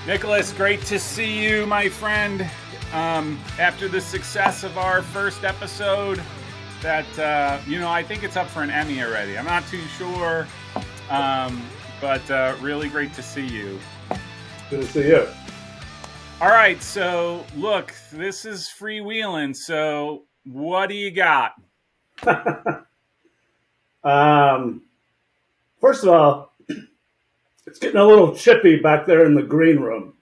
Nicholas, great to see you, my friend. After the success of our first episode, I think it's up for an Emmy already. I'm not too sure, but really great to see you. Good to see you. All right, so look, this is freewheeling. So what do you got? First of all, it's getting a little chippy back there in the green room.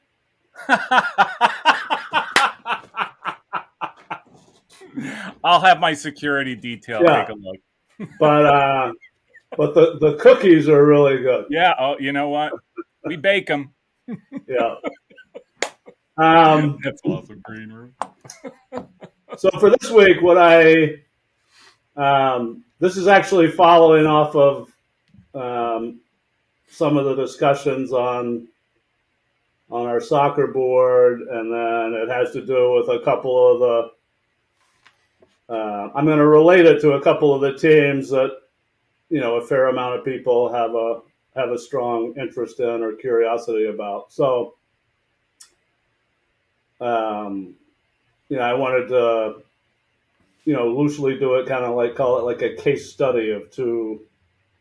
I'll have my security detail take a look. But the cookies are really good. Yeah. Oh, you know what? We bake them. Yeah. That's awesome. Green room. So for this week, this is actually following off of some of the discussions on our soccer board, and then it has to do with a couple of the. I'm going to relate it to a couple of the teams that a fair amount of people have a strong interest in or curiosity about. So, I wanted to, loosely do it, kind of call it like a case study of two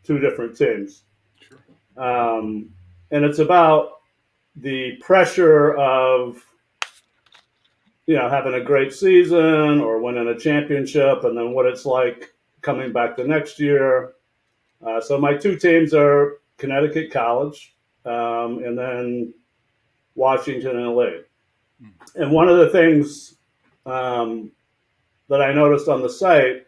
different teams. Sure. And it's about the pressure of, having a great season or winning a championship, and then what it's like coming back the next year. So my two teams are Connecticut College, and then Washington and Lee. And one of the things that I noticed on the site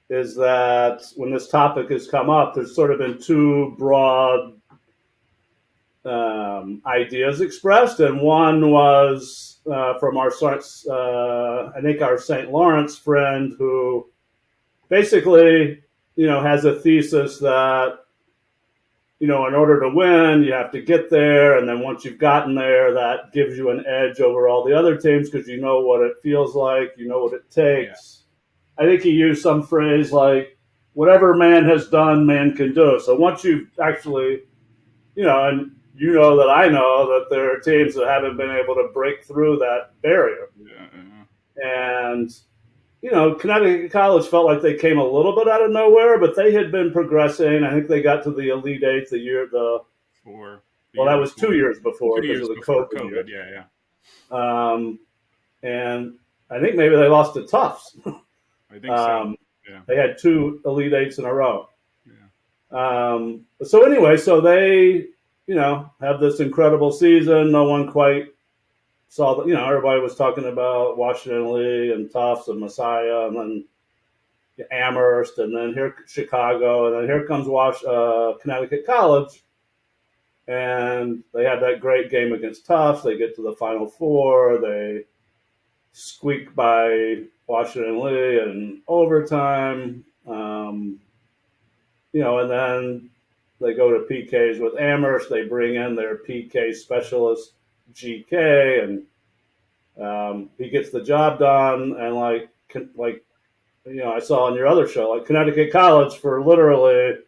is that when this topic has come up, there's sort of been two broad ideas expressed, and one was from our St. Lawrence friend, who basically has a thesis that in order to win, you have to get there, and then once you've gotten there, that gives you an edge over all the other teams because you know what it feels like, you know what it takes. Yeah. I think he used some phrase like, "Whatever man has done, man can do." So once you've actually, and that I know that there are teams that haven't been able to break through that barrier. Yeah. And Connecticut College felt like they came a little bit out of nowhere, but they had been progressing. I think they got to the Elite Eight that was 2 years before because of the COVID year. Yeah. And I think maybe they lost to Tufts. I think so. Yeah. They had 2 Elite Eights in a row. Yeah. So anyway, so they, have this incredible season. No one quite saw that, everybody was talking about Washington Lee and Tufts and Messiah, and then Amherst, and then here Chicago, and then here comes Connecticut College, and they had that great game against Tufts. They get to the Final Four. They squeak by Washington Lee in overtime, and then they go to PKs with Amherst. They bring in their PK specialist, GK, and he gets the job done. And I saw on your other show, like Connecticut College, for literally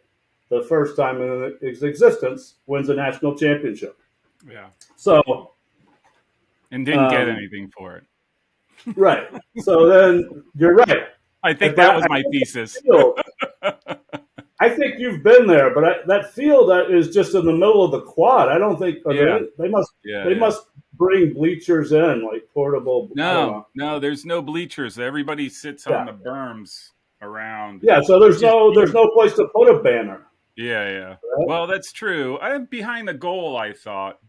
the first time in its existence, wins a national championship. Yeah. So, and didn't get anything for it. Right. So then you're right. I think that was my thesis. I think you've been there, but that field that is just in the middle of the quad. I don't think they must bring bleachers in, like portable. No, there's no bleachers. Everybody sits on the berms around. Yeah, so there's no place to put a banner. Yeah. Right? Well, that's true. I'm behind the goal, I thought.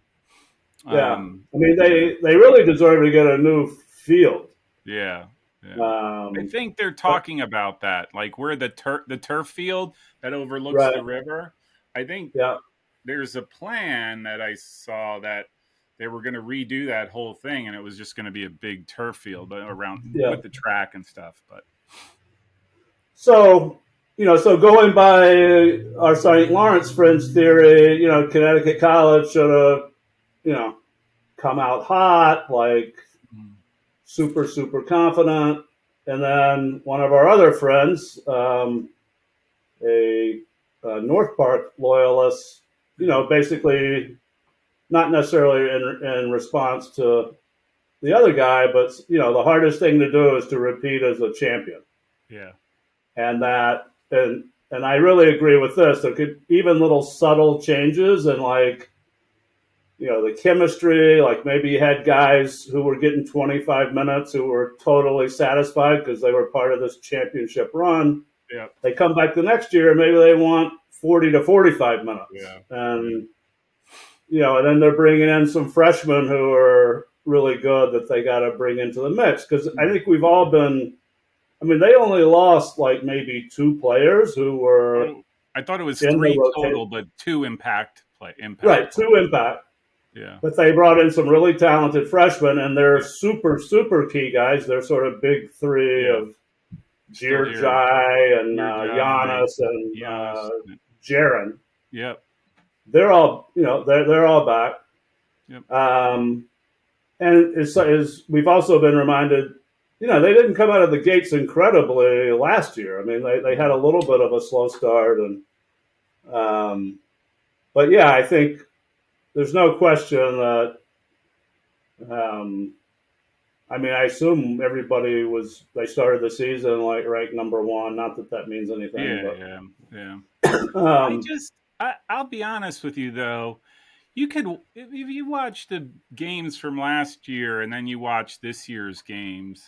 Yeah, I mean they really deserve to get a new field. Yeah. I think they're talking about that, like where the turf field that overlooks the river. I think there's a plan that I saw that they were going to redo that whole thing, and it was just going to be a big turf field around with the track and stuff. But so going by our St. Lawrence friends' theory, Connecticut College should have, come out hot, like super, super confident. And then one of our other friends, a North Park loyalist, basically not necessarily in response to the other guy, but the hardest thing to do is to repeat as a champion. Yeah. And I really agree with this. There could even little subtle changes and like the chemistry, like maybe you had guys who were getting 25 minutes who were totally satisfied because they were part of this championship run. Yeah. They come back the next year, maybe they want 40 to 45 minutes. Yeah. And, and then they're bringing in some freshmen who are really good that they got to bring into the mix. Because I think we've all been, they only lost like maybe 2 players who were. I thought it was 3 total, but 2 impact. Right, 2 impact. Yeah. But they brought in some really talented freshmen, and they're super, super key guys. They're sort of big 3 of Jirjai and Giannis and Jaren. Yep. They're all, they're all back. Yep. And as we've also been reminded, they didn't come out of the gates incredibly last year. They had a little bit of a slow start, and but yeah, I think there's no question that. I assume everybody they started the season like ranked number 1. Not that means anything. Yeah. I'll be honest with you though. You could, if you watch the games from last year and then you watch this year's games,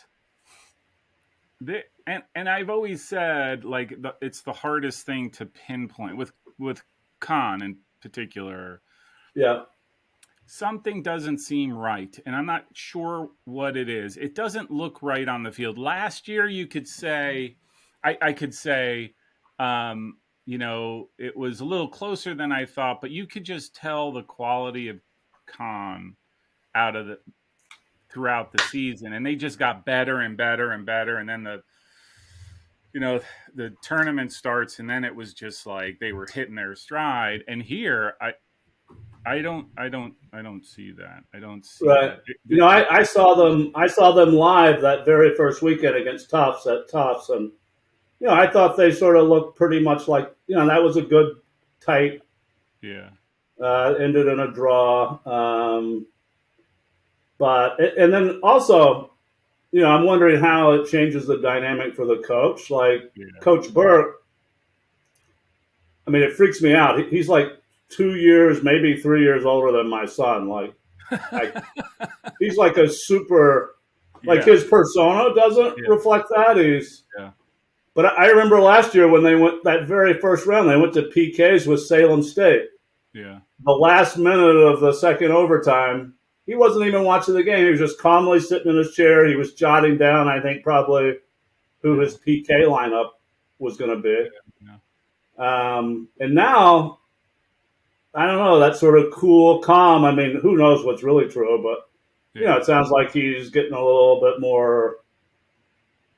and I've always said like it's the hardest thing to pinpoint with Khan in particular. Yeah. Something doesn't seem right, and I'm not sure what it is. It doesn't look right on the field. Last year, you could say, I could say, it was a little closer than I thought, but you could just tell the quality of Khan out of throughout the season, and they just got better and better and better, and then the tournament starts, and then it was just like they were hitting their stride. And here, I don't see that. I don't see right. that. I saw them live that very first weekend against Tufts at Tufts, and I thought they sort of looked pretty much like that was a good tight. Yeah. Ended in a draw, but and then also, I'm wondering how it changes the dynamic for the coach. Like Coach Burke, it freaks me out. He's like 2 years, maybe 3 years older than my son. Like he's like a super, like his persona doesn't reflect that. But I remember last year when they went that very first round, they went to PKs with Salem State. Yeah. The last minute of the second overtime, he wasn't even watching the game. He was just calmly sitting in his chair. He was jotting down, I think, probably who his PK lineup was going to be. And now, I don't know, that sort of cool, calm. Who knows what's really true, but, it sounds like he's getting a little bit more,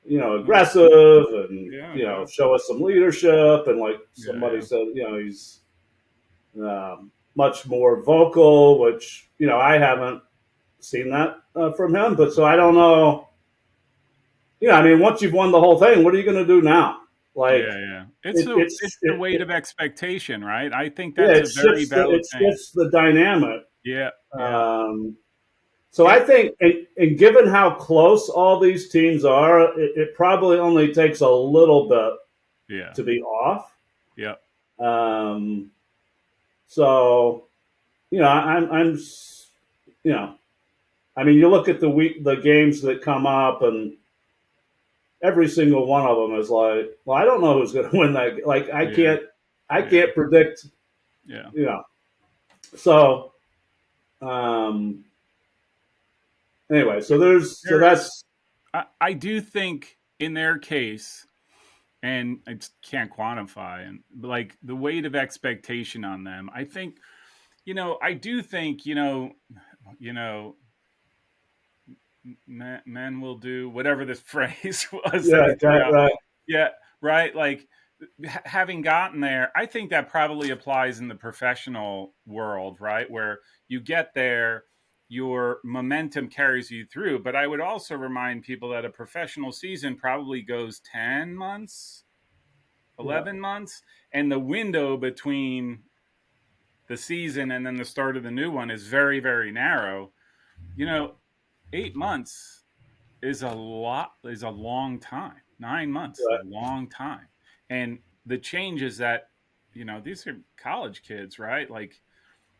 aggressive and, show us some leadership. And like somebody said, he's much more vocal, which, I haven't seen that from him. But so I don't know. Once you've won the whole thing, what are you going to do now? Like, it's the weight of expectation, right? I think that's a very valid thing. It's the dynamic. Yeah. So I think, and given how close all these teams are, it probably only takes a little bit to be off. Yeah. So, I'm you look at the games that come up, and every single one of them is like, well, I don't know who's going to win that. Like, I can't predict. Yeah. So, anyway, that's. I do think in their case, and I just can't quantify, and like the weight of expectation on them. I think, I do think, men will do whatever this phrase was. Right. Yeah, right. Like having gotten there, I think that probably applies in the professional world, right? Where you get there, your momentum carries you through. But I would also remind people that a professional season probably goes 10 months, 11 months, and the window between the season and then the start of the new one is very, very narrow. 8 months is a long time. 9 months is a long time. And the changes that, these are college kids, right? Like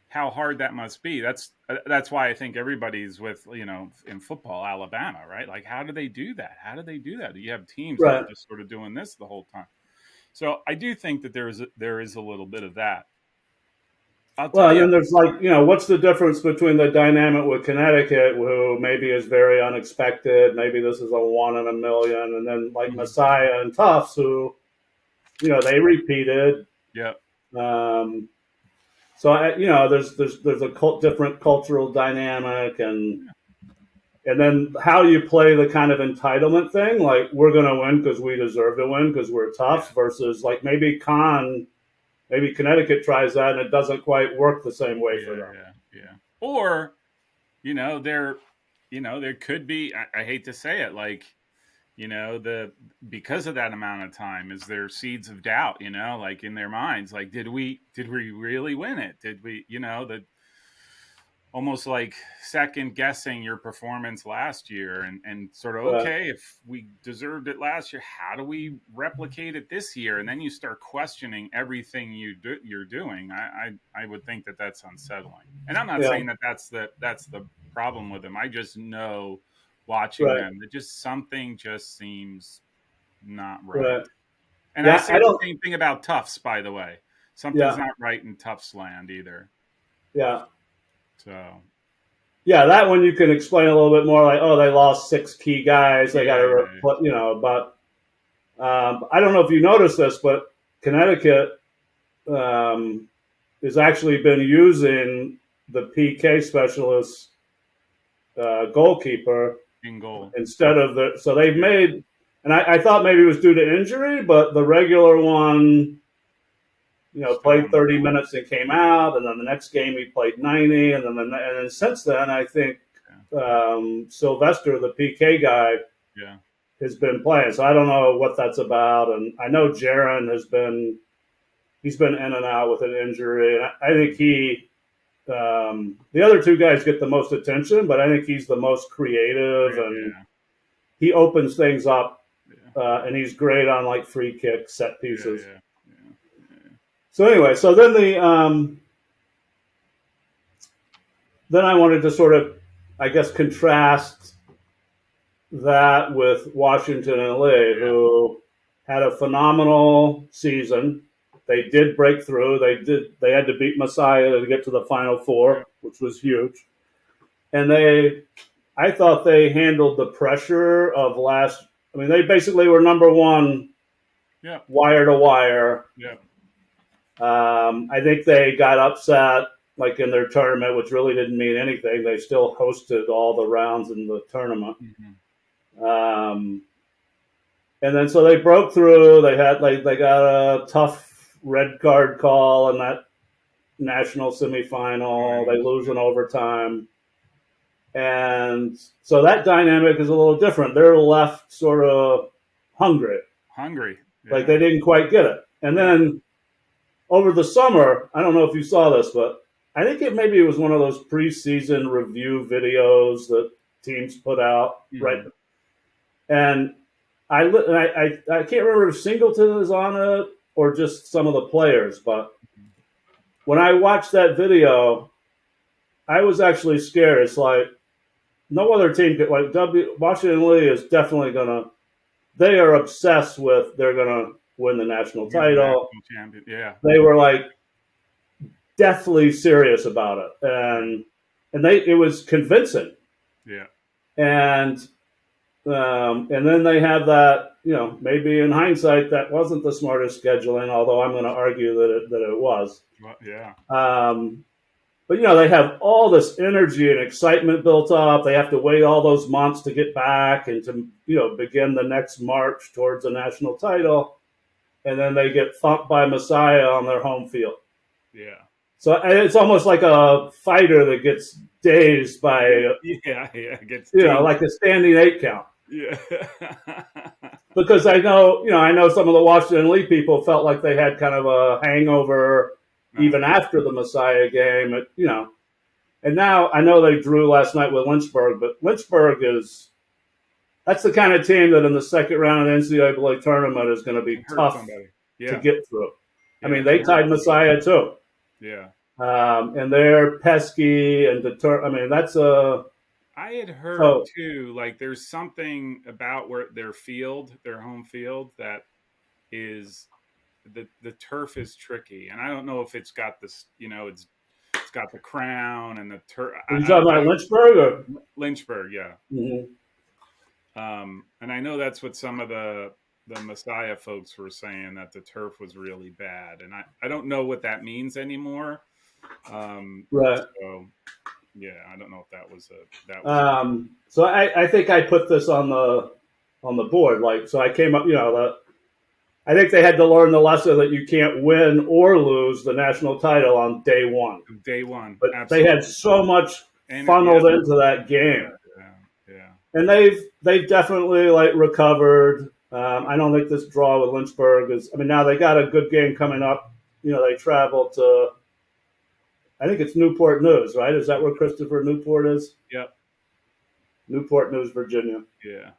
how hard that must be. That's why I think everybody's with, in football, Alabama, right? Like, how do they do that? How do they do that? You have teams that are just sort of doing this the whole time. So I do think that there is a little bit of that. Well, and then there's what's the difference between the dynamic with Connecticut, who maybe is very unexpected, maybe this is a 1 in a million, and then like Messiah and Tufts, who, they repeated. Yeah. So there's a different cultural dynamic, and then how you play the kind of entitlement thing, like we're going to win because we deserve to win because we're Tufts, versus like maybe Connecticut tries that and it doesn't quite work the same way for them. Yeah. Or, there could be, I hate to say it, like, because of that amount of time, is there seeds of doubt, like in their minds, like, did we really win it? Did we, almost like second guessing your performance last year and sort of, okay, if we deserved it last year, how do we replicate it this year? And then you start questioning everything you're doing. I would think that that's unsettling. And I'm not saying that that's the problem with them. I just know watching them that something just seems not right. And I say the same thing about Tufts, by the way. Something's not right in Tufts land either. Yeah. So, that one you can explain a little bit more, like, oh, they lost 6 key guys. They got to, but I don't know if you noticed this, but Connecticut has actually been using the PK specialist goalkeeper in goal instead of so they've made, and I thought maybe it was due to injury, but the regular one, played 30 minutes and came out, and then the next game he played 90, and then since then I think Sylvester, the PK guy, has been playing. So I don't know what that's about, and I know Jaron he's been in and out with an injury, and I think the other 2 guys get the most attention, but I think he's the most creative, and he opens things up, and he's great on like free kicks, set pieces. So anyway, so then then I wanted to sort of, I guess, contrast that with Washington and Lee, who had a phenomenal season. They did break through. They had to beat Messiah to get to the Final Four, which was huge. And I thought they handled the pressure of they basically were number 1 wire to wire. Yeah. I think they got upset, like in their tournament, which really didn't mean anything. They still hosted all the rounds in the tournament. And then so they broke through. They got a tough red card call in that national semifinal. They lose in overtime. And so that dynamic is a little different. They're left sort of hungry. Like they didn't quite get it. And then over the summer, I don't know if you saw this, but I think maybe it was one of those preseason review videos that teams put out, right? And I can't remember if Singleton is on it or just some of the players, but when I watched that video, I was actually scared. It's like no other team could, like Washington Lee is definitely they are obsessed with, they're gonna win the national title. They were like deathly serious about it, and it was convincing. And then they have that, maybe in hindsight that wasn't the smartest scheduling, although I'm going to argue that it was. But they have all this energy and excitement built up. They have to wait all those months to get back and to begin the next march towards a national title. And then they get thumped by Messiah on their home field. So it's almost like a fighter that gets dazed by, like a standing 8 count. Because I know some of the Washington Lee people felt like they had kind of a hangover even after the Messiah game. And now I know they drew last night with Lynchburg, but Lynchburg that's the kind of team that in the second round of the NCAA tournament is going to be tough to get through. I mean, they tied Messiah too. Yeah. And they're pesky and determined. I mean, that's a. I had heard too, like there's something about their home field, that is the turf is tricky, and I don't know if it's got this, it's got the crown and the turf. Are you talking about Lynchburg or Lynchburg? Yeah. Mm-hmm. And I know that's what some of the Messiah folks were saying, that the turf was really bad, and I don't know what that means anymore. Right. So yeah, I don't know if that was So I think I put this on the board. Like, so I came up, I think they had to learn the lesson that you can't win or lose the national title on day one. But absolutely. They had so much funneled into that game. Yeah. And they've definitely recovered. I don't think this draw with Lynchburg is. I mean, now they got a good game coming up. They travel to. I think it's Newport News, right? Is that where Christopher Newport is? Yep. Newport News, Virginia. Yeah.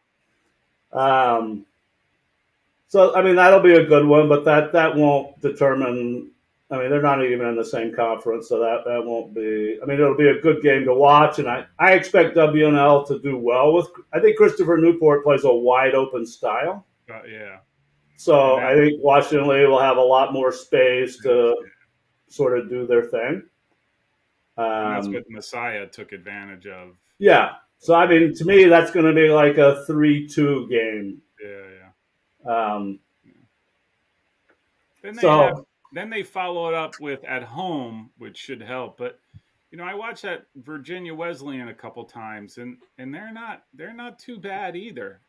So I mean, that'll be a good one, but that won't determine. I mean, they're not even in the same conference, so that won't be. I mean, it'll be a good game to watch, and I expect WNL to do well with. I think Christopher Newport plays a wide open style. Yeah. So I think Washington Lee will have a lot more space to sort of do their thing. That's what Messiah took advantage of. Yeah. So I mean, to me, that's going to be like a 3-2 game. Yeah. Then they follow it up with at home, which should help. But I watched that Virginia Wesleyan a couple times, and they're not too bad either.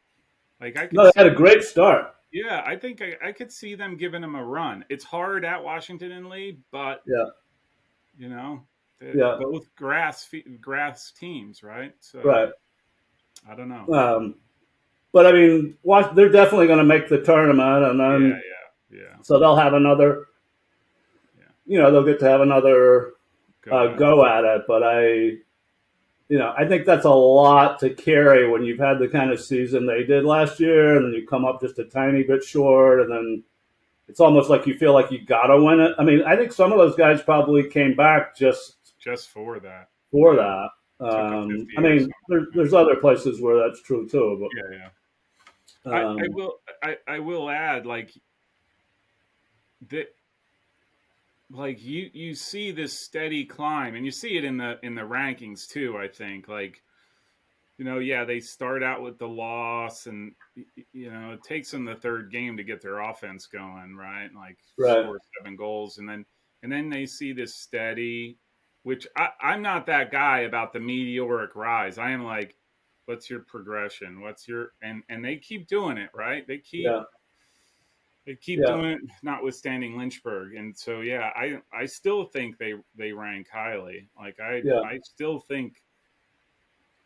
Like they had a great start. Yeah, I think I could see them giving them a run. It's hard at Washington and Lee, but they're both grass teams, right? So right. I don't know. But I mean, they're definitely going to make the tournament, and then yeah. So they'll have another. They'll get to have another go at it. But I think that's a lot to carry when you've had the kind of season they did last year, and then you come up just a tiny bit short, and then it's almost like you feel like you got to win it. I mean, I think some of those guys probably came back just for that. I mean, there's other places where that's true too. But I will add, like that. Like you see this steady climb, and you see it in the rankings too. I think they start out with the loss, and it takes them the third game to get their offense going, right? Like score 7 goals, and then they see this steady. Which I'm not that guy about the meteoric rise. I am like, what's your progression? What's your and they keep doing it, right? They keep. Yeah. They keep doing it, notwithstanding Lynchburg, and so I still think they rank highly. Like I still think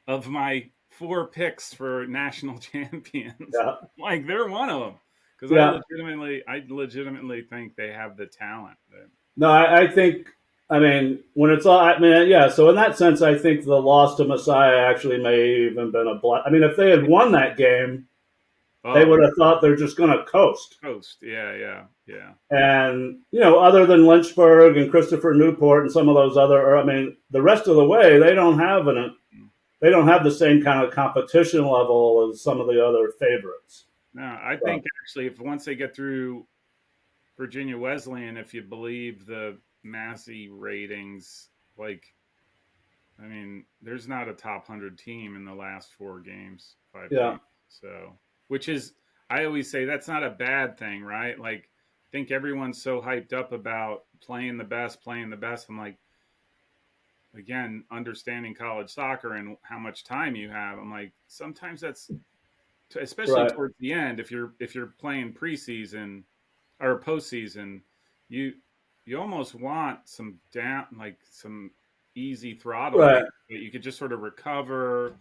of my 4 picks for national champions, like they're one of them, because I legitimately think they have the talent. No, I think. I mean, when it's all. I mean, yeah. So in that sense, I think the loss to Messiah actually may even been a blessing. I mean, if they had won that game. They would have thought they're just going to coast. Yeah. And, other than Lynchburg and Christopher Newport and some of those other, I mean, the rest of the way, they don't have the same kind of competition level as some of the other favorites. No, I think actually once they get through Virginia Wesleyan, if you believe the Massey ratings, there's not a top 100 team in the last 4 games, 5 games. So, which is, I always say that's not a bad thing, right? Like, I think everyone's so hyped up about playing the best. I'm like, again, understanding college soccer and how much time you have. I'm like, sometimes that's, especially towards the end, if you're playing preseason or postseason, you almost want some some easy throttle that you could just sort of recover.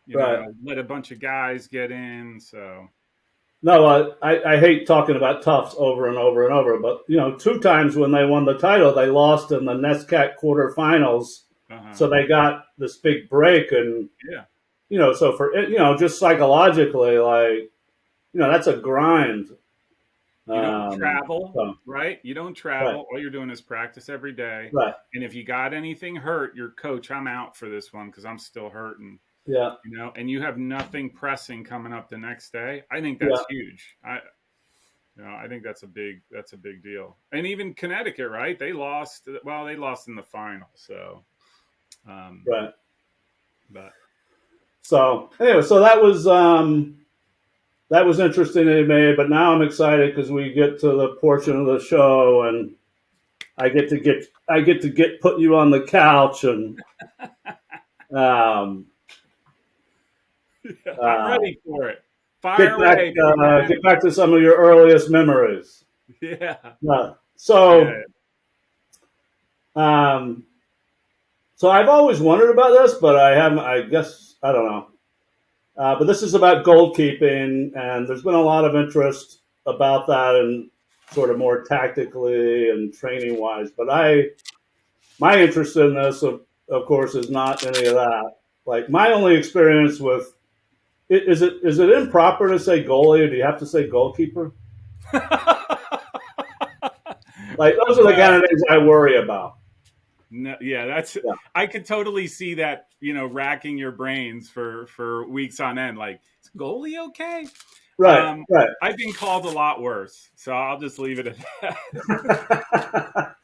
Let a bunch of guys get in. So, No, I hate talking about Tufts over and over and over, but 2 times when they won the title, they lost in the NESCAC quarterfinals, so they got this big break, and yeah, so for it, just psychologically, like that's a grind. you don't travel, So, right? You don't right, travel. All you're doing is practice every day. right, And if you got anything hurt, your coach, I'm out for this one because I'm still hurting. yeah, And you have nothing pressing coming up the next day. I think yeah, that's huge. I think that's a big deal. And even Connecticut, right? They lost. Well, they lost in the final. So, um, right. but So anyway, so that was interesting to me, but now I'm excited because we get to the portion of the show, and I get to put you on the couch and um, I'm uh, ready for it. Fire back away, big man. get back to some of your earliest memories. Yeah, So yeah. um, so I've always wondered about this, but I haven't. I guess I don't know. But this is about goalkeeping, and there's been a lot of interest about that, and sort of more tactically and training wise. But my interest in this, of course, is not any of that. Like my only experience with is it improper to say goalie, or do you have to say goalkeeper? Like those are the kind Well, of things I worry about. no, yeah, that's. Yeah. I could totally see that. Racking your brains for weeks on end. Like, is goalie okay? Right. Right. I've been called a lot worse, so I'll just leave it at that.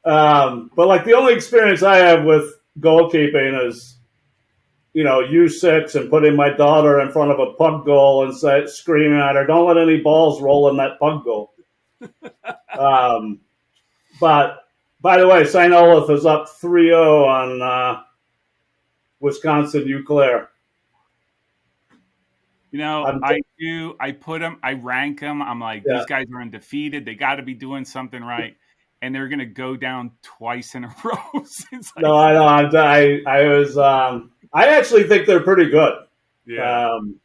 But like the only experience I have with goalkeeping is U6 and putting my daughter in front of a pug goal and screaming at her, "Don't let any balls roll in that pug goal." Um, but by the way, St. Olaf is up 3-0 on Wisconsin Eau Claire. I do. I put them. I rank them. I'm like, Yeah. these guys are undefeated. They got to be doing something right, and they're gonna go down twice in a row since I No, I know. started. I was. I actually think they're pretty good. Yeah. Um,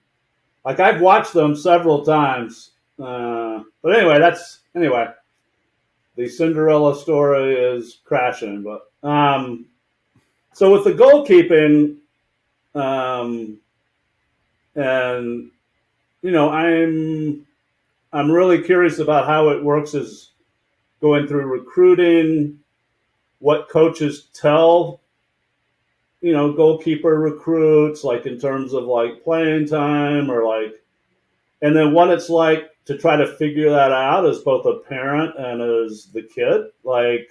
like I've watched them several times. But anyway. The Cinderella story is crashing. But so with the goalkeeping, um, and I'm really curious about how it works as going through recruiting, what coaches tell goalkeeper recruits, like in terms of like playing time or like, and then what it's like to try to figure that out as both a parent and as the kid. Like,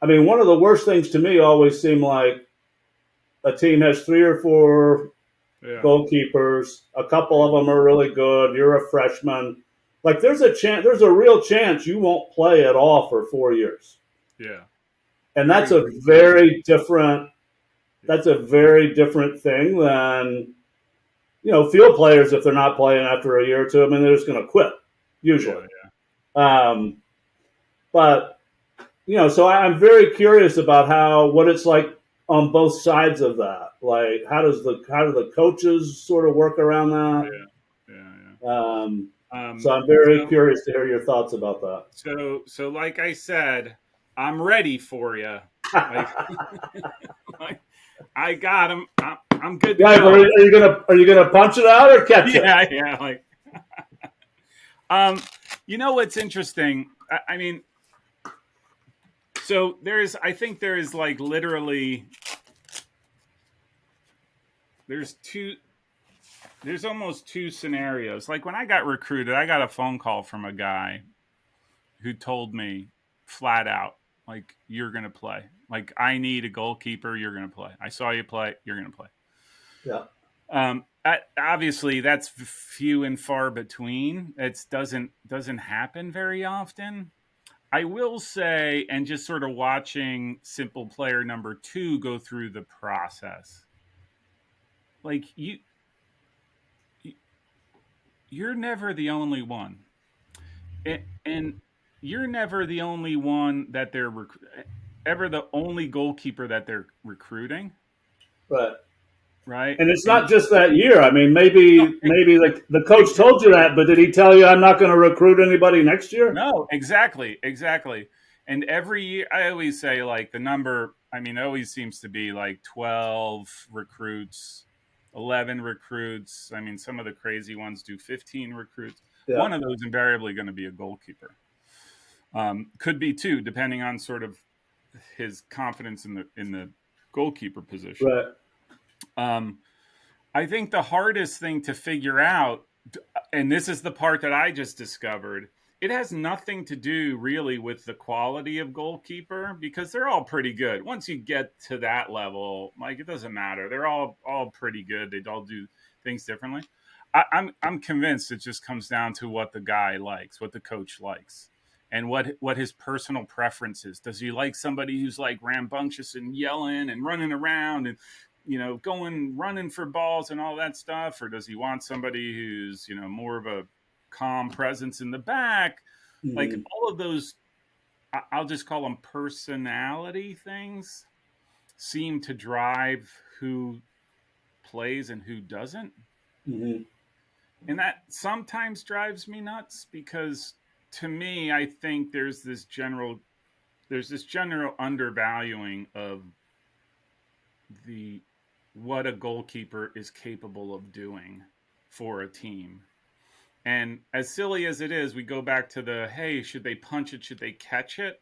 I mean, one of the worst things to me always seemed like a team has 3 or 4 Yeah. goalkeepers. A couple of them are really good. You're a freshman. Like, there's a real chance you won't play at all for 4 years, Yeah. and Very, very true. that's a very different thing than field players. If they're not playing after a year or two, I mean, they're just going to quit Yeah. usually. Um, but so I'm very curious about what it's like on both sides of that. Like, how do the coaches sort of work around that? Yeah. Yeah. So I'm So very curious to hear your thoughts about that. so like I said, I'm ready for you. Like, like I got him. I'm good to Yeah, but go. are you gonna punch it out or catch it? Yeah. Yeah. Like, um, what's interesting? I mean, so I think there is like literally there's two there's almost two scenarios. Like when I got recruited, I got a phone call from a guy who told me flat out, like, you're going to play. Like, I need a goalkeeper. You're going to play. I saw you play. You're going to play. Yeah, Obviously, that's few and far between. It doesn't happen very often. I will say, and just sort of watching simple player number 2 go through the process, like you're never the only one, and you're never the only one that ever the only goalkeeper that they're recruiting. right. right? And it's not just that year. I mean, maybe the coach told you that, but did he tell you I'm not going to recruit anybody next year? No, exactly. And every year, I always say like the number. I mean, it always seems to be like 12 recruits, 11 recruits. I mean, some of the crazy ones do 15 recruits. Yeah. One of those invariably going to be a goalkeeper. Could be two, depending on sort of his confidence in the goalkeeper position. Right. Um, I think the hardest thing to figure out, and this is the part that I just discovered, it has nothing to do really with the quality of goalkeeper because they're all pretty good. Once you get to that level, like it doesn't matter. They're all pretty good. They all do things differently. I'm convinced it just comes down to what the guy likes, what the coach likes, and what his personal preference is. Does he like somebody who's like rambunctious and yelling and running around and going running for balls and all that stuff, or does he want somebody who's more of a calm presence in the back? Like Mm-hmm. all of those, I'll just call them personality things, seem to drive who plays and who doesn't. Mm-hmm. And that sometimes drives me nuts because to me, I think there's this general undervaluing of the what a goalkeeper is capable of doing for a team. And as silly as it is, we go back to the hey, should they punch it? Should they catch it?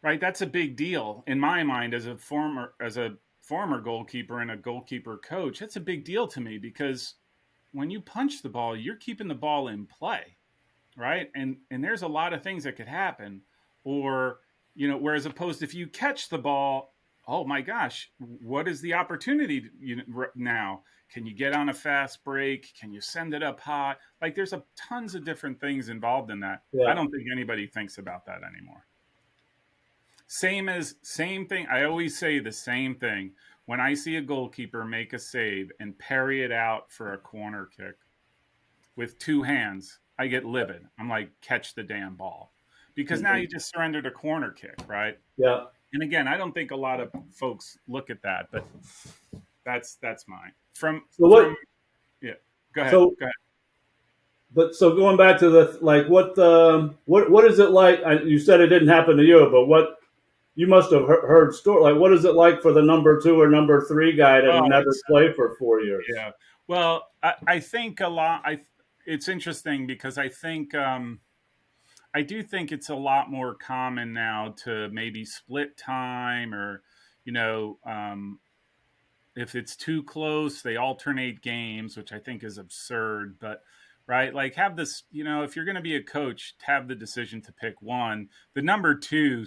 Right? That's a big deal in my mind as a former goalkeeper and a goalkeeper coach. That's a big deal to me because when you punch the ball, you're keeping the ball in play, right? And there's a lot of things that could happen. Or, whereas opposed if you catch the ball, oh my gosh, what is the opportunity now? Can you get on a fast break? Can you send it up high? Like there's tons of different things involved in that. I Yeah. don't think anybody thinks about that anymore. Same thing. I always say the same thing. When I see a goalkeeper make a save and parry it out for a corner kick with two hands, I get livid. I'm like, catch the damn ball. Because now Mm-hmm. you just surrendered a corner kick, right? Yeah. And again, I don't think a lot of folks look at that, but that's mine. From So from what? yeah. Go ahead. So Go ahead. but so going back to the like, what is it like? You said it didn't happen to you, but what you must have heard story. Like, what is it like for the number two or number three guy to Oh, never it's play for 4 years? yeah. Well, I think a lot. It's interesting because I do think it's a lot more common now to maybe split time or, you know, if it's too close, they alternate games, which I think is absurd. But, right, like have this, if you're going to be a coach, have the decision to pick one. The number two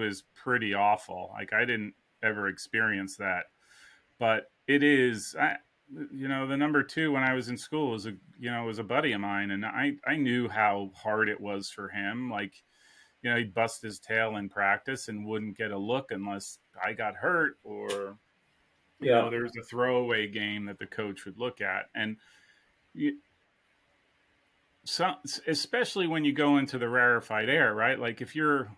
is pretty awful. Like I didn't ever experience that, but it is. The number two when I was in school was a buddy of mine, and I knew how hard it was for him. Like, he'd bust his tail in practice and wouldn't get a look unless I got hurt or Yeah. there was a throwaway game that the coach would look at. And you, so, especially when you go into the rarefied air, right? Like if you're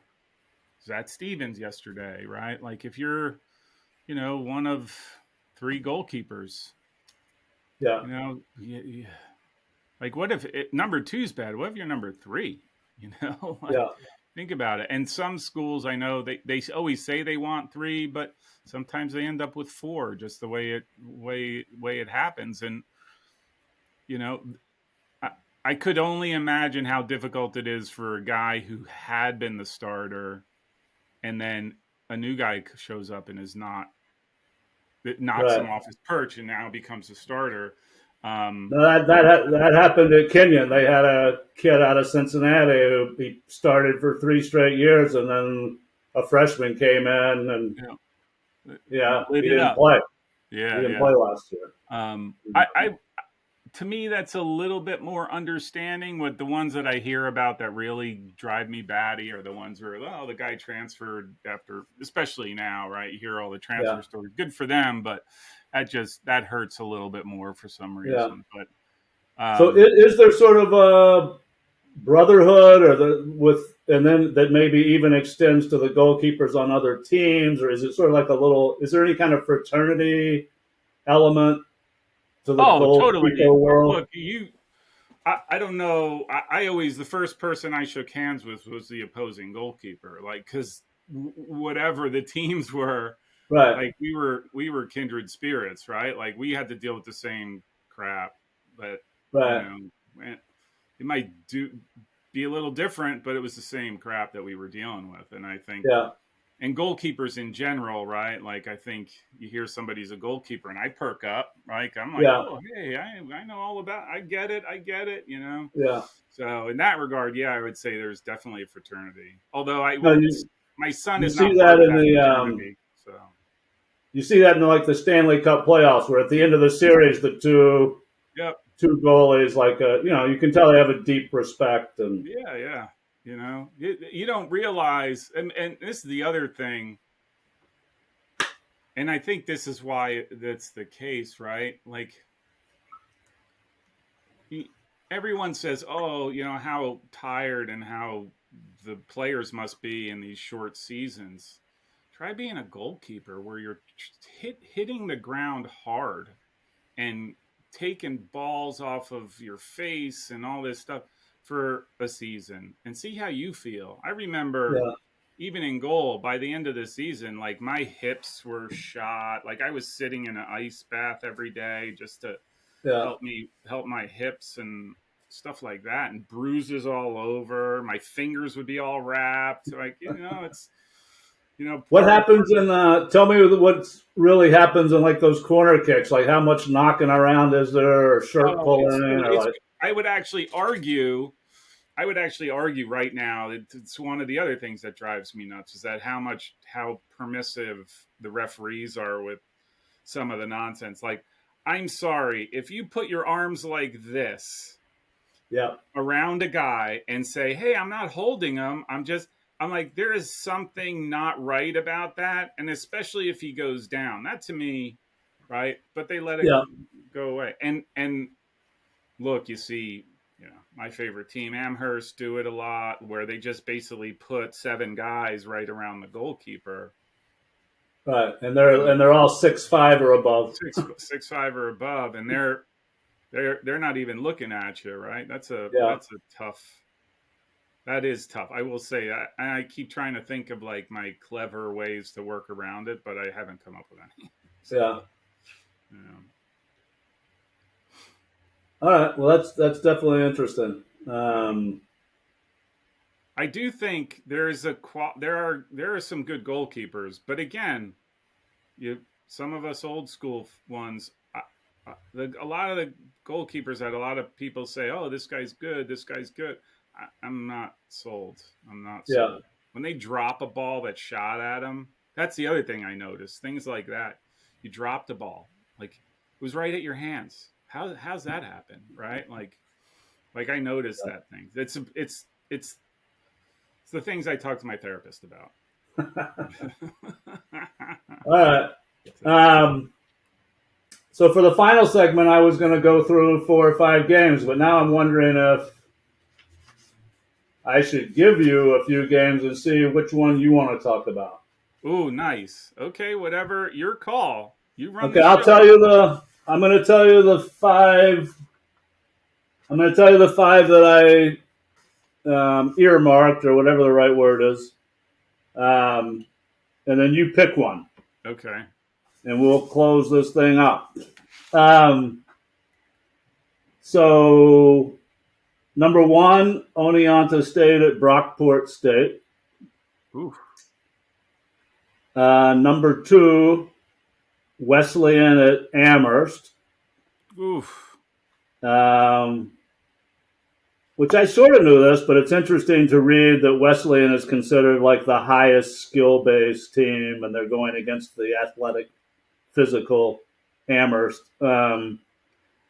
Zach Stevens yesterday, right? Like if you're one of three goalkeepers, Yeah. like what if number two's bad? What if you're number three? Like Yeah. think about it. And some schools, I know they always say they want three, but sometimes they end up with four, just the way it happens. And you know, I, I could only imagine how difficult it is for a guy who had been the starter, and then a new guy shows up and is not. It knocks Right. him off his perch and now becomes a starter. Um, No, that happened at Kenyon. They had a kid out of Cincinnati who he started for 3 straight years, and then a freshman came in, and you yeah, lit he it didn't up. play. He Yeah, didn't yeah. play last year. I to me that's a little bit more understanding. With the ones that I hear about that really drive me batty are the ones where the guy transferred after, especially now, right? You hear all the Yeah. transfer stories. Good for them, but that hurts a little bit more for some Yeah. reason. But So um, is there sort of a brotherhood, or and then that maybe even extends to the goalkeepers on other teams, or is it sort of like is there any kind of fraternity element to the Oh, goalkeeper totally. world? Look, I don't know. I always, the first person I shook hands with was the opposing goalkeeper, like, because whatever the teams were, Right, like, we were kindred spirits, right? Like, we had to deal with the same crap, but you right, know, it might be a little different, but it was the same crap that we were dealing with. And I think, yeah, and goalkeepers in general, right? Like, I think you hear somebody's a goalkeeper, and I perk up, right? I'm like, yeah, oh, hey, I know all about. I get it. You know. yeah. So in that regard, yeah, I would say there's definitely a fraternity. Although No, my son you is see not that part of in that the fraternity. So you see that in like the Stanley Cup playoffs, where at the end of the series, the yep, two goalies, like you can tell they have a deep respect, and yeah. You know, you don't realize, and this is the other thing, and I think this is why that's the case, right? Like, everyone says, oh, how tired and how the players must be in these short seasons. Try being a goalkeeper where you're hitting the ground hard and taking balls off of your face and all this stuff for a season and see how you feel. I remember yeah, even in goal, by the end of the season, like, my hips were shot. Like, I was sitting in an ice bath every day just to yeah. help my hips and stuff like that, and bruises all over. My fingers would be all wrapped. Like, it's What part. happens in? Tell me what really happens in like those corner kicks. Like how much knocking around is there, or shirt Oh, pulling, or it's. like I would actually argue. I would actually argue right now that it's one of the other things that drives me nuts is that how permissive the referees are with some of the nonsense. Like, I'm sorry, if you put your arms like this yeah, around a guy and say, "Hey, I'm not holding him. I'm like, there is something not right about that." And especially if he goes down. That, to me, right? But they let it yeah, go away. And look, you see, my favorite team, Amherst, do it a lot, where they just basically put 7 guys right around the goalkeeper. right. And And they're all 6'5" or above. 6'5" or above, and they're not even looking at you, right? Yeah, That's a tough. That is tough. I will say, I keep trying to think of, like, my clever ways to work around it, but I haven't come up with any. So, yeah. you know. All right. Well, that's definitely interesting. Yeah. I do think there are some good goalkeepers, but again, some of us old school ones. A lot of the goalkeepers that a lot of people say, "Oh, this guy's good. This guy's good." I'm not sold. I'm not Yeah, sold. When they drop a ball that's shot at them, that's the other thing I noticed. Things like that. You dropped a ball, like, it was right at your hands. How's that happen, right? Like, I noticed that thing. It's the things I talk to my therapist about. all right. So, Um, so for the final segment, I was going to go through 4 or 5 games, but now I'm wondering if I should give you a few games and see which one you want to talk about. ooh, nice. Okay, whatever, your call. You run Okay, the I'll show. tell you the. I'm going to tell you the 5. I'm going to tell you the 5 that I earmarked, or whatever the right word is, and then you pick one, Okay. and we'll close this thing up. Um, so number 1, Oneonta State at Brockport State. Ooh. Number 2, Wesleyan at Amherst. Oof. Um, which I sort of knew this, but it's interesting to read that Wesleyan is considered like the highest skill based team, and they're going against the athletic, physical Amherst. And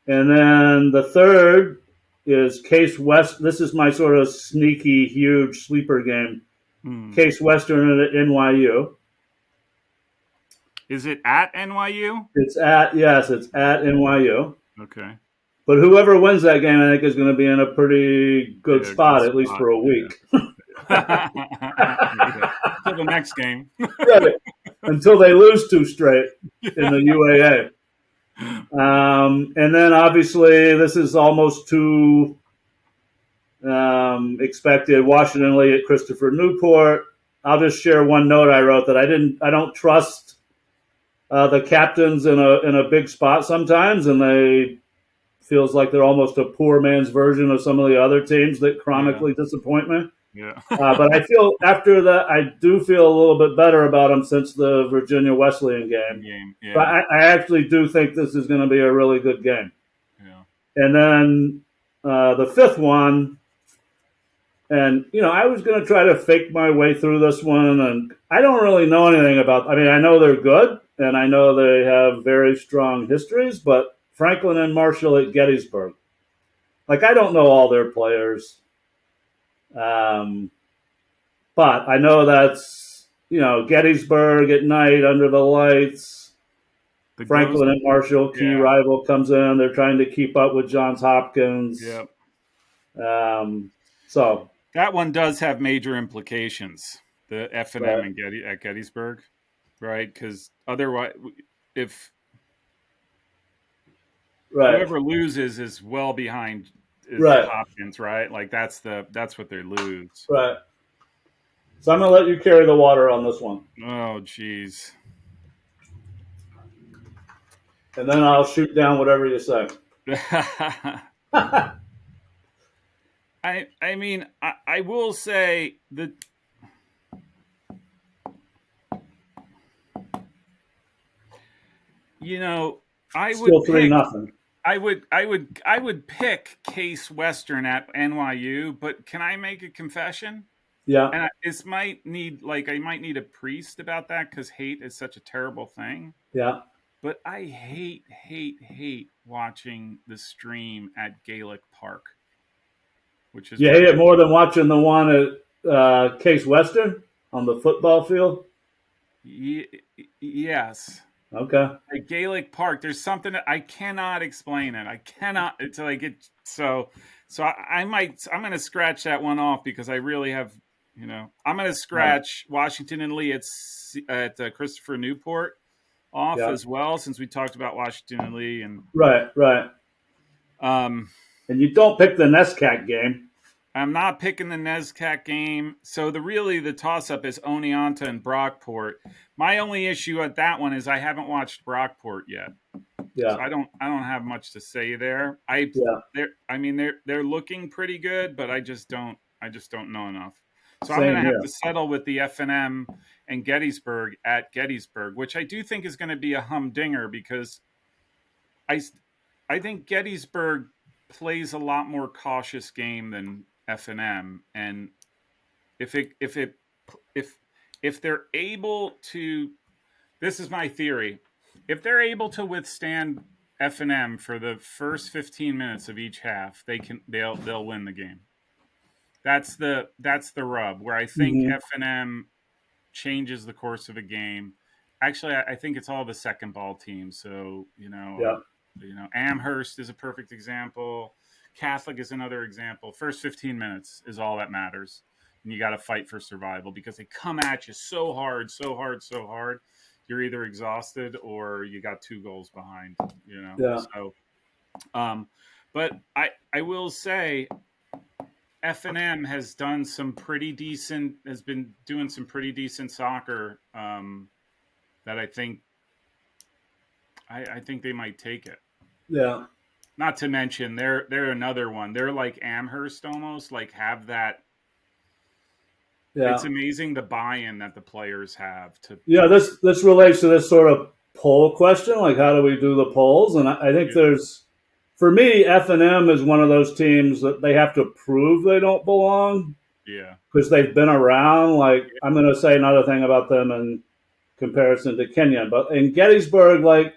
then the third is Case West. This is my sort of sneaky, huge sleeper game. Hmm. Case Western at NYU. Is it at NYU? It's at NYU. Okay. But whoever wins that game, I think, is going to be in a pretty good spot, at least for a week. Yeah. Until the next game. Right. Until they lose 2 straight in the UAA. And then obviously this is almost too expected. Washington Lee at Christopher Newport. I'll just share one note I wrote that I don't trust the captains in a big spot sometimes, and they feels like they're almost a poor man's version of some of the other teams that chronically disappoint me. Yeah. But I feel after that, I do feel a little bit better about them since the Virginia Wesleyan game. Yeah. But I actually do think this is going to be a really good game. Yeah. And then the 5th one, and I was going to try to fake my way through this one, and I don't really know anything about. I mean, I know they're good, and I know they have very strong histories, but Franklin and Marshall at Gettysburg, like I don't know all their players. But I know that's, Gettysburg at night under the lights. Franklin and Marshall, key rival, comes in. They're trying to keep up with Johns Hopkins. Yep. So that one does have major implications. The F&M at Gettysburg, right? Because otherwise, if whoever loses is well behind Hopkins, right? Like that's what they lose. Right. So I'm going to let you carry the water on this one. Oh, geez. And then I'll shoot down whatever you say. I mean, I will say that I Still would pick 3-0. I would pick Case Western at NYU, but can I make a confession? Yeah. And I might need a priest about that because hate is such a terrible thing. Yeah. But I hate watching the stream at Gaelic Park. Which is you hate it more than watching the one at Case Western on the football field? Yes. Okay. At Gaelic Park, there's something that I cannot explain it. I cannot until I get so I'm going to scratch that one off because I really have, I'm going to scratch Washington and Lee at Christopher Newport off as well, since we talked about Washington and Lee and right. And you don't pick the NESCAC game. I'm not picking the NESCAC game. So the toss-up is Oneonta and Brockport. My only issue at that one is I haven't watched Brockport yet. Yeah. So I don't have much to say there. They're looking pretty good, but I just don't know enough. So I'm going to have to settle with the F&M and Gettysburg at Gettysburg, which I do think is going to be a humdinger because I think Gettysburg plays a lot more cautious game than F&M, and if they're able to, this is my theory, if they're able to withstand F&M for the first 15 minutes of each half, they'll win the game. That's the rub where I think F&M changes the course of a game. Actually, I think it's all the second ball teams. So Amherst is a perfect example. Catholic is another example. First 15 minutes is all that matters. And you got to fight for survival because they come at you so hard. You're either exhausted or you got 2 goals behind, Yeah. So, but I will say F&M has been doing some pretty decent soccer that I think they might take it. Yeah. Not to mention they're another one. They're like Amherst almost, like have that. Yeah. It's amazing the buy-in that the players have to. Yeah, this relates to this sort of poll question, like how do we do the polls? And I think there's, for me, F&M is one of those teams that they have to prove they don't belong. Yeah. Because they've been around. Like I'm going to say another thing about them in comparison to Kenyon, but in Gettysburg, like.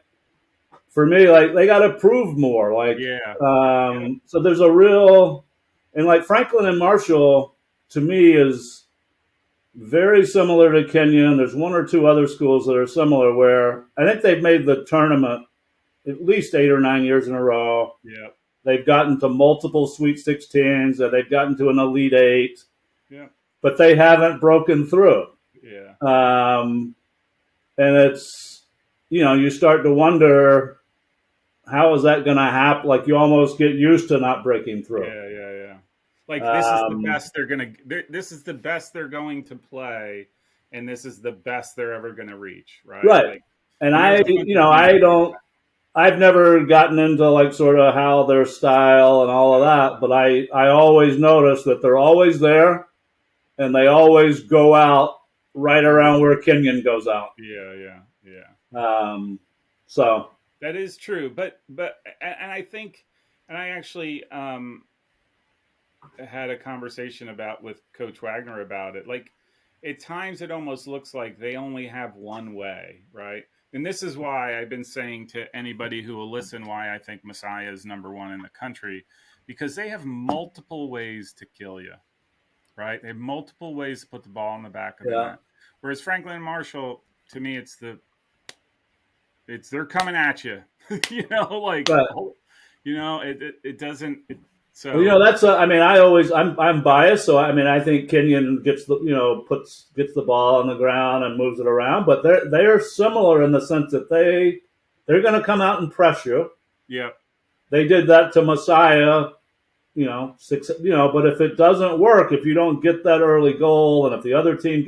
For me, like they got to prove more. Like, so there's a real, and like Franklin and Marshall, to me, is very similar to Kenyon. There's 1 or 2 other schools that are similar where I think they've made the tournament at least 8 or 9 years in a row. Yeah. They've gotten to multiple Sweet 16s, and they've gotten to an Elite Eight. Yeah. But they haven't broken through. Yeah. And it's, you start to wonder, how is that going to happen? Like, you almost get used to not breaking through. Yeah. Like, this is the best this is the best they're going to play, and this is the best they're ever going to reach, right? Right. Like, and I've never gotten into like sort of how their style and all of that, but I always notice that they're always there, and they always go out right around where Kenyon goes out. Yeah. So that is true, but and I think, and I actually had a conversation with Coach Wagner about it. Like, at times it almost looks like they only have one way, right? And this is why I've been saying to anybody who will listen why I think Messiah is number one in the country, because they have multiple ways to kill you, right? They have multiple ways to put the ball in the back of the net. Whereas Franklin and Marshall, to me, they're coming at you, it doesn't. So that's I'm biased, so I think Kenyon gets gets the ball on the ground and moves it around, but they're similar in the sense that they're going to come out and press you. Yeah, they did that to Messiah, but if it doesn't work, if you don't get that early goal, and if the other team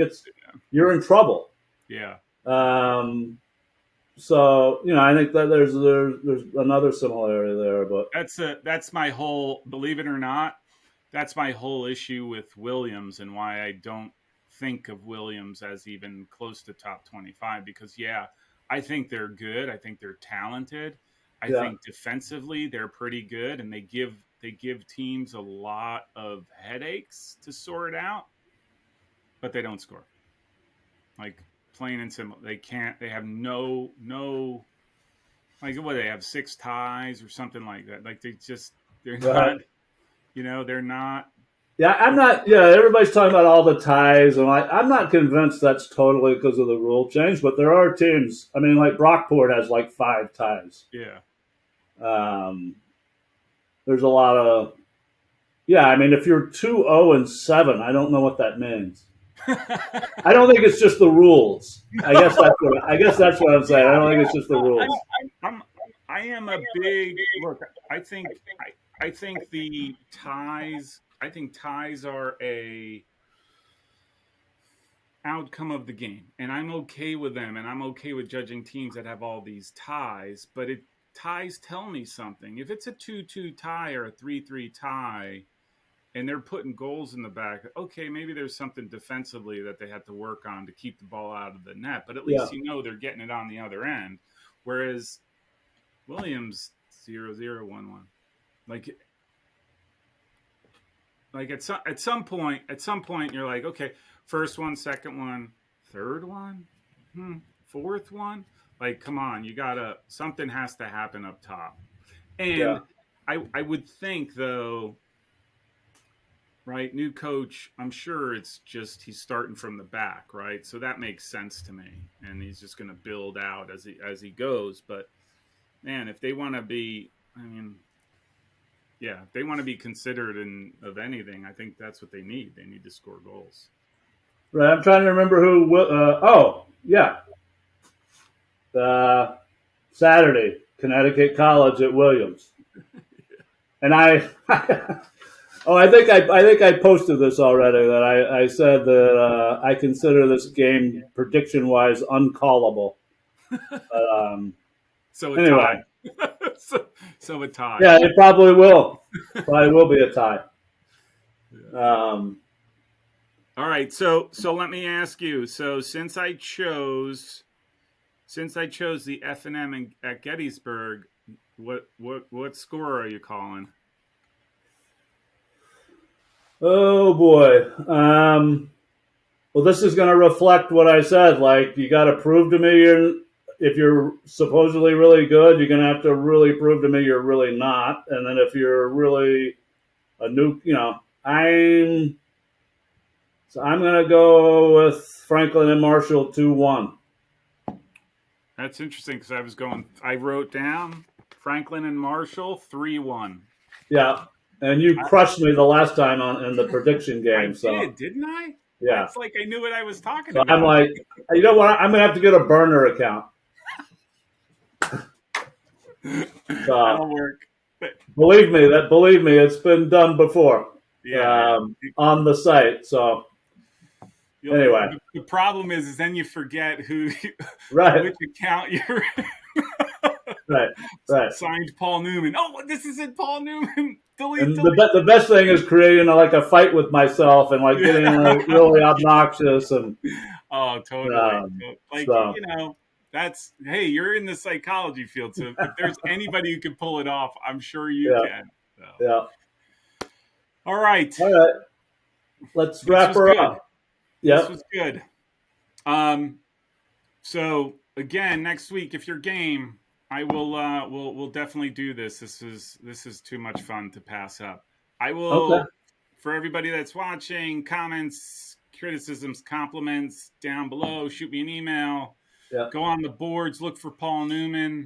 you're in trouble. Yeah. So I think that there's another similarity there, but that's my whole, believe it or not, that's my whole issue with Williams, and why I don't think of Williams as even close to top 25. Because I think they're good. I think they're talented. I think defensively they're pretty good, and they give teams a lot of headaches to sort out, but they don't score. Like, plain and simple, they can't. They have no. Like, what, they have 6 ties or something like that. Like, they're not. They're not. Yeah, I'm not. Yeah, everybody's talking about all the ties, and I'm not convinced that's totally because of the rule change. But there are teams. I mean, like Brockport has like 5 ties. Yeah. There's a lot of. Yeah, I mean, if you're 2-0-7, I don't know what that means. I don't think it's just the rules. I guess that's what I'm saying. I don't think it's just the rules. I am a big look. I think the ties. I think ties are a outcome of the game, and I'm okay with them, and I'm okay with judging teams that have all these ties. But ties tell me something. If it's a 2-2 tie or a 3-3 tie, and they're putting goals in the back, okay, maybe there's something defensively that they had to work on to keep the ball out of the net. But at least they're getting it on the other end. Whereas Williams 0-0, 1-1, like at some point you're like, okay, first one, second one, third one, fourth one. Like, come on, something has to happen up top. And I would think, though, right, new coach, I'm sure it's just he's starting from the back, right? So that makes sense to me, and he's just going to build out as he goes. But man, if they want to be, if they want to be considered of anything, I think that's what they need. They need to score goals. Right. I'm trying to remember who. Saturday, Connecticut College at Williams, and I. I think I posted this already. That I said that I consider this game prediction wise uncallable. So anyway, so a tie. Yeah, it probably will. Probably will be a tie. All right, so let me ask you. So since I chose the F&M at Gettysburg, what score are you calling? Oh boy. Well, this is going to reflect what I said. Like, you got to prove to me if you're supposedly really good, you're going to have to really prove to me you're really not. And then if you're really a new, I'm going to go with Franklin and Marshall 2-1. That's interesting, because I wrote down Franklin and Marshall 3-1. Yeah, and you crushed me the last time in the prediction game. I didn't I? Yeah, it's like I knew what I was talking so about. I'm like, you know what? I'm gonna have to get a burner account. That'll work. But believe me, it's been done before. Yeah, on the site. So anyway, the problem is then you forget which account you're. Right. Signed Paul Newman. Oh, this isn't Paul Newman. delete. The best thing is creating like a fight with myself and like getting really obnoxious and. Oh, totally. That's you're in the psychology field, so if there's anybody who can pull it off, I'm sure you can. So. Yeah. All right. Let's wrap her up. Yeah. This was good. So again, next week, if you're game, I will. We'll definitely do this. This is too much fun to pass up. I will. For everybody that's watching, comments, criticisms, compliments down below. Shoot me an email. Yeah. Go on the boards. Look for Paul Newman.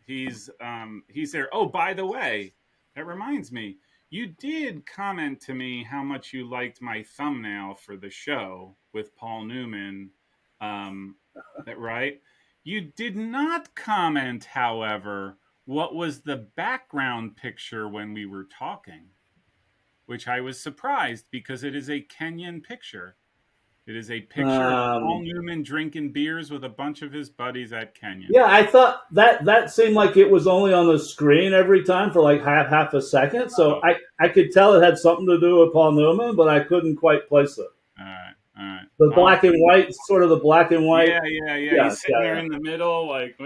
He's there. Oh, by the way, that reminds me. You did comment to me how much you liked my thumbnail for the show with Paul Newman. That right? You did not comment, however, what was the background picture when we were talking, which I was surprised because it is a Kenyan picture. It is a picture of Paul Newman drinking beers with a bunch of his buddies at Kenyan. Yeah, I thought that seemed like it was only on the screen every time for like half a second. So I could tell it had something to do with Paul Newman, but I couldn't quite place it. All right. The black and white, sort of the black and white. Yeah. He's sitting there in the middle, like.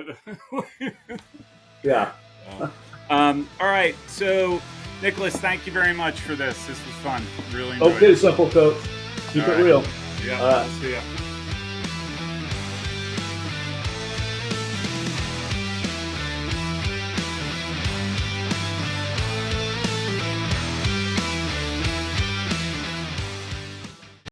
Yeah. All right. So, Nicholas, thank you very much for this. This was fun. Really enjoyed it. Okay, Simple Coach. Keep it real. Yeah. We'll see ya.